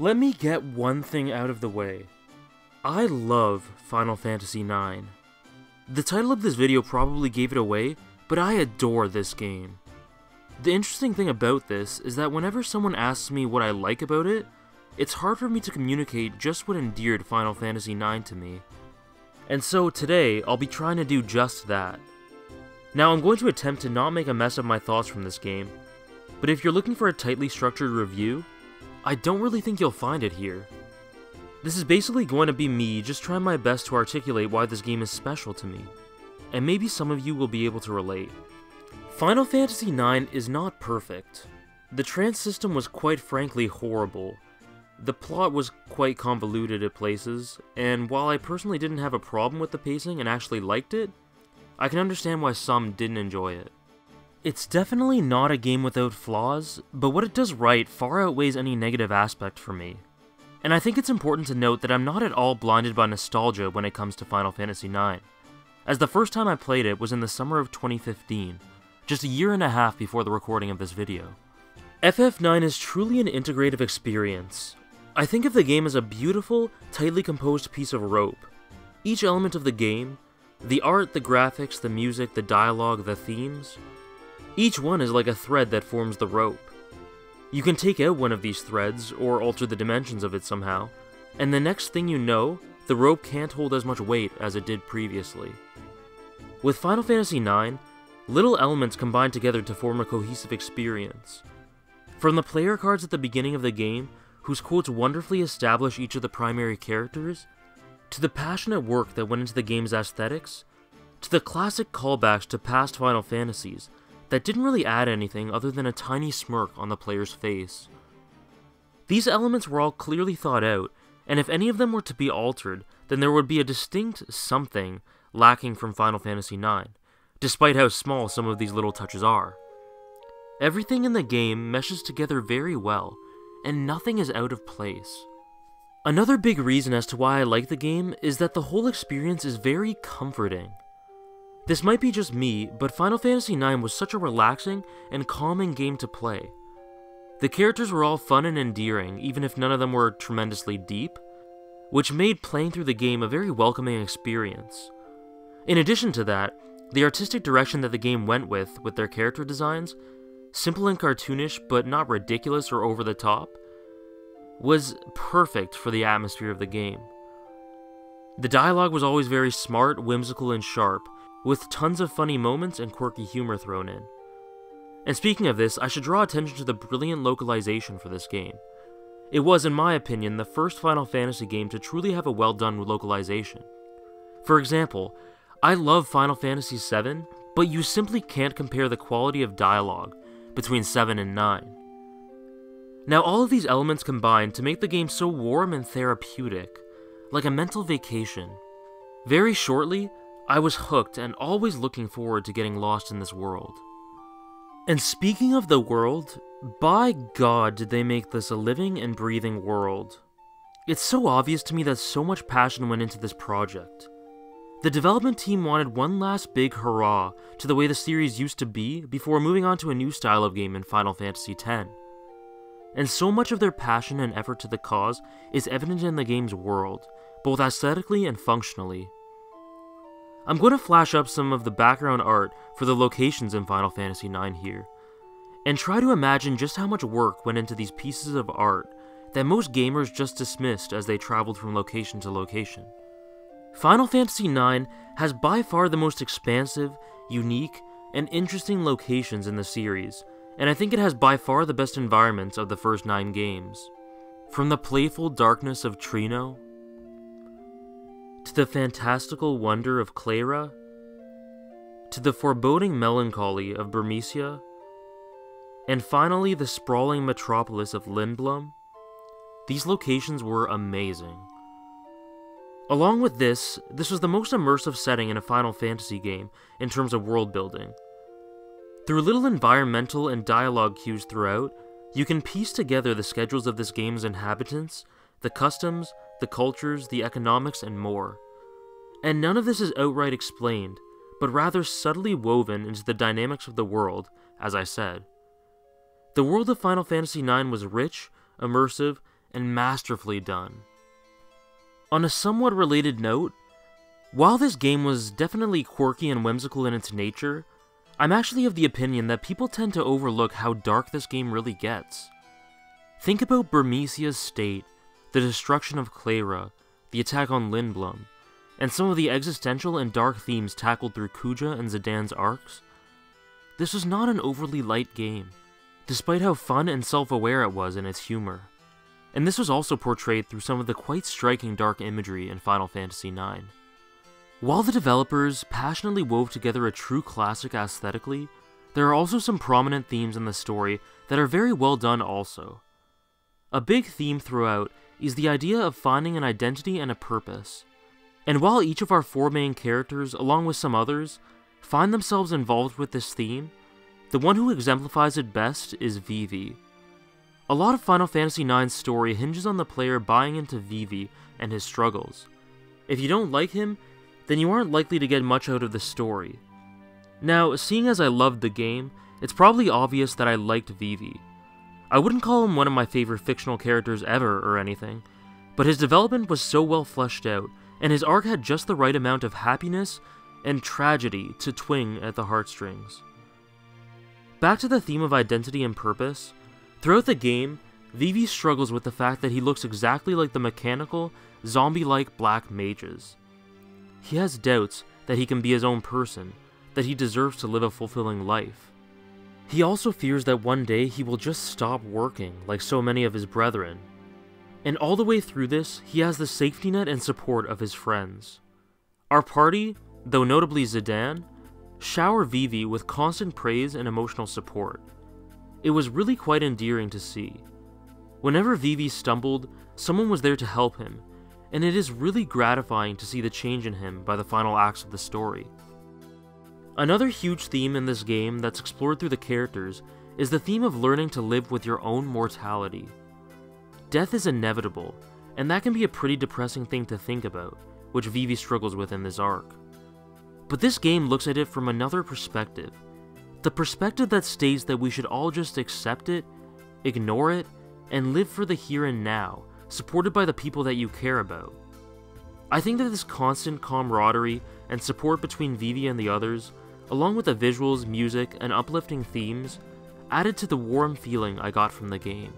Let me get one thing out of the way. I love Final Fantasy IX. The title of this video probably gave it away, but I adore this game. The interesting thing about this is that whenever someone asks me what I like about it, it's hard for me to communicate just what endeared Final Fantasy IX to me. And so today, I'll be trying to do just that. Now I'm going to attempt to not make a mess of my thoughts from this game, but if you're looking for a tightly structured review, I don't really think you'll find it here. This is basically going to be me just trying my best to articulate why this game is special to me, and maybe some of you will be able to relate. Final Fantasy IX is not perfect. The trance system was quite frankly horrible. The plot was quite convoluted at places, and while I personally didn't have a problem with the pacing and actually liked it, I can understand why some didn't enjoy it. It's definitely not a game without flaws, but what it does right far outweighs any negative aspect for me. And I think it's important to note that I'm not at all blinded by nostalgia when it comes to Final Fantasy IX, as the first time I played it was in the summer of 2015, just a year and a half before the recording of this video. FF9 is truly an integrative experience. I think of the game as a beautiful, tightly composed piece of rope. Each element of the game, the art, the graphics, the music, the dialogue, the themes, each one is like a thread that forms the rope. You can take out one of these threads, or alter the dimensions of it somehow, and the next thing you know, the rope can't hold as much weight as it did previously. With Final Fantasy IX, little elements combine together to form a cohesive experience. From the player cards at the beginning of the game, whose quotes wonderfully establish each of the primary characters, to the passionate work that went into the game's aesthetics, to the classic callbacks to past Final Fantasies that didn't really add anything other than a tiny smirk on the player's face. These elements were all clearly thought out, and if any of them were to be altered, then there would be a distinct something lacking from Final Fantasy IX, despite how small some of these little touches are. Everything in the game meshes together very well, and nothing is out of place. Another big reason as to why I like the game is that the whole experience is very comforting. This might be just me, but Final Fantasy IX was such a relaxing and calming game to play. The characters were all fun and endearing, even if none of them were tremendously deep, which made playing through the game a very welcoming experience. In addition to that, the artistic direction that the game went with their character designs, simple and cartoonish but not ridiculous or over the top, was perfect for the atmosphere of the game. The dialogue was always very smart, whimsical, and sharp, with tons of funny moments and quirky humor thrown in. And speaking of this, I should draw attention to the brilliant localization for this game. It was, in my opinion, the first Final Fantasy game to truly have a well-done localization. For example, I love Final Fantasy VII, but you simply can't compare the quality of dialogue between 7 and 9. Now all of these elements combine to make the game so warm and therapeutic, like a mental vacation. Very shortly, I was hooked and always looking forward to getting lost in this world. And speaking of the world, by God did they make this a living and breathing world. It's so obvious to me that so much passion went into this project. The development team wanted one last big hurrah to the way the series used to be before moving on to a new style of game in Final Fantasy X. And so much of their passion and effort to the cause is evident in the game's world, both aesthetically and functionally. I'm going to flash up some of the background art for the locations in Final Fantasy IX here, and try to imagine just how much work went into these pieces of art that most gamers just dismissed as they traveled from location to location. Final Fantasy IX has by far the most expansive, unique, and interesting locations in the series, and I think it has by far the best environments of the first 9 games. From the playful darkness of Trino, to the fantastical wonder of Clara, to the foreboding melancholy of Burmecia, and finally the sprawling metropolis of Lindblum, these locations were amazing. Along with this was the most immersive setting in a Final Fantasy game in terms of world building. Through little environmental and dialogue cues throughout, you can piece together the schedules of this game's inhabitants, the customs, the cultures, the economics, and more. And none of this is outright explained, but rather subtly woven into the dynamics of the world, as I said. The world of Final Fantasy IX was rich, immersive, and masterfully done. On a somewhat related note, while this game was definitely quirky and whimsical in its nature, I'm actually of the opinion that people tend to overlook how dark this game really gets. Think about Burmesia's state, the destruction of Clara, the attack on Lindblom, and some of the existential and dark themes tackled through Kuja and Zidane's arcs. This was not an overly light game, despite how fun and self-aware it was in its humor. And this was also portrayed through some of the quite striking dark imagery in Final Fantasy IX. While the developers passionately wove together a true classic aesthetically, there are also some prominent themes in the story that are very well done also. A big theme throughout is the idea of finding an identity and a purpose. And while each of our 4 main characters, along with some others, find themselves involved with this theme, the one who exemplifies it best is Vivi. A lot of Final Fantasy IX's story hinges on the player buying into Vivi and his struggles. If you don't like him, then you aren't likely to get much out of the story. Now, seeing as I loved the game, it's probably obvious that I liked Vivi. I wouldn't call him one of my favorite fictional characters ever or anything, but his development was so well fleshed out, and his arc had just the right amount of happiness and tragedy to twing at the heartstrings. Back to the theme of identity and purpose, throughout the game, Vivi struggles with the fact that he looks exactly like the mechanical, zombie-like black mages. He has doubts that he can be his own person, that he deserves to live a fulfilling life. He also fears that one day he will just stop working like so many of his brethren. And all the way through this, he has the safety net and support of his friends. Our party, though notably Zidane, shower Vivi with constant praise and emotional support. It was really quite endearing to see. Whenever Vivi stumbled, someone was there to help him, and it is really gratifying to see the change in him by the final acts of the story. Another huge theme in this game that's explored through the characters is the theme of learning to live with your own mortality. Death is inevitable, and that can be a pretty depressing thing to think about, which Vivi struggles with in this arc. But this game looks at it from another perspective. The perspective that states that we should all just accept it, ignore it, and live for the here and now, supported by the people that you care about. I think that this constant camaraderie and support between Vivi and the others, along with the visuals, music, and uplifting themes, added to the warm feeling I got from the game.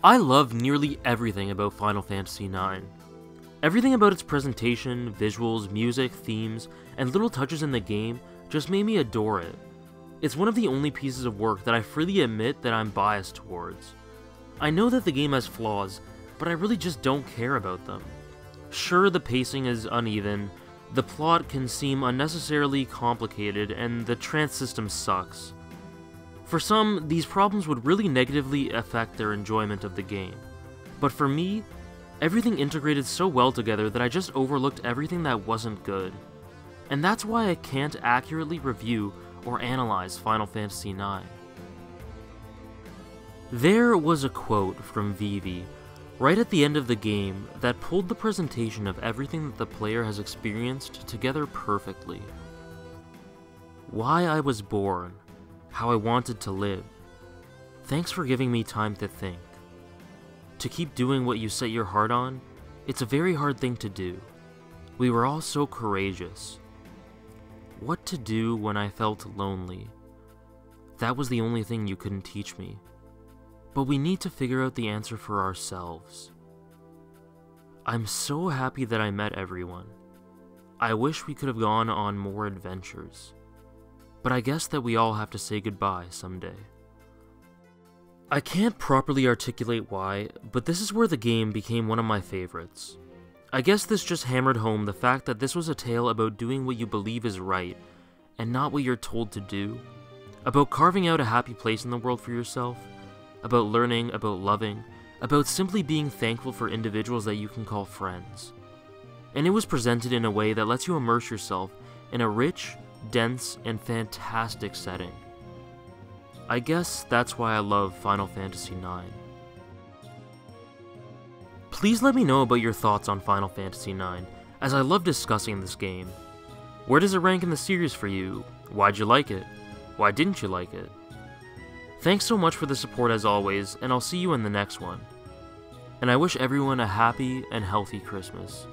I love nearly everything about Final Fantasy IX. Everything about its presentation, visuals, music, themes, and little touches in the game just made me adore it. It's one of the only pieces of work that I freely admit that I'm biased towards. I know that the game has flaws, but I really just don't care about them. Sure, the pacing is uneven, the plot can seem unnecessarily complicated, and the trance system sucks. For some, these problems would really negatively affect their enjoyment of the game. But for me, everything integrated so well together that I just overlooked everything that wasn't good. And that's why I can't accurately review or analyze Final Fantasy IX. There was a quote from Vivi right at the end of the game that pulled the presentation of everything that the player has experienced together perfectly. Why I was born, how I wanted to live. Thanks for giving me time to think. To keep doing what you set your heart on, it's a very hard thing to do. We were all so courageous. What to do when I felt lonely. That was the only thing you couldn't teach me. But we need to figure out the answer for ourselves. I'm so happy that I met everyone. I wish we could have gone on more adventures. But I guess that we all have to say goodbye someday. I can't properly articulate why, but this is where the game became one of my favorites. I guess this just hammered home the fact that this was a tale about doing what you believe is right, and not what you're told to do. About carving out a happy place in the world for yourself, about learning, about loving, about simply being thankful for individuals that you can call friends. And it was presented in a way that lets you immerse yourself in a rich, dense, and fantastic setting. I guess that's why I love Final Fantasy IX. Please let me know about your thoughts on Final Fantasy IX, as I love discussing this game. Where does it rank in the series for you? Why'd you like it? Why didn't you like it? Thanks so much for the support as always, and I'll see you in the next one. and I wish everyone a happy and healthy Christmas.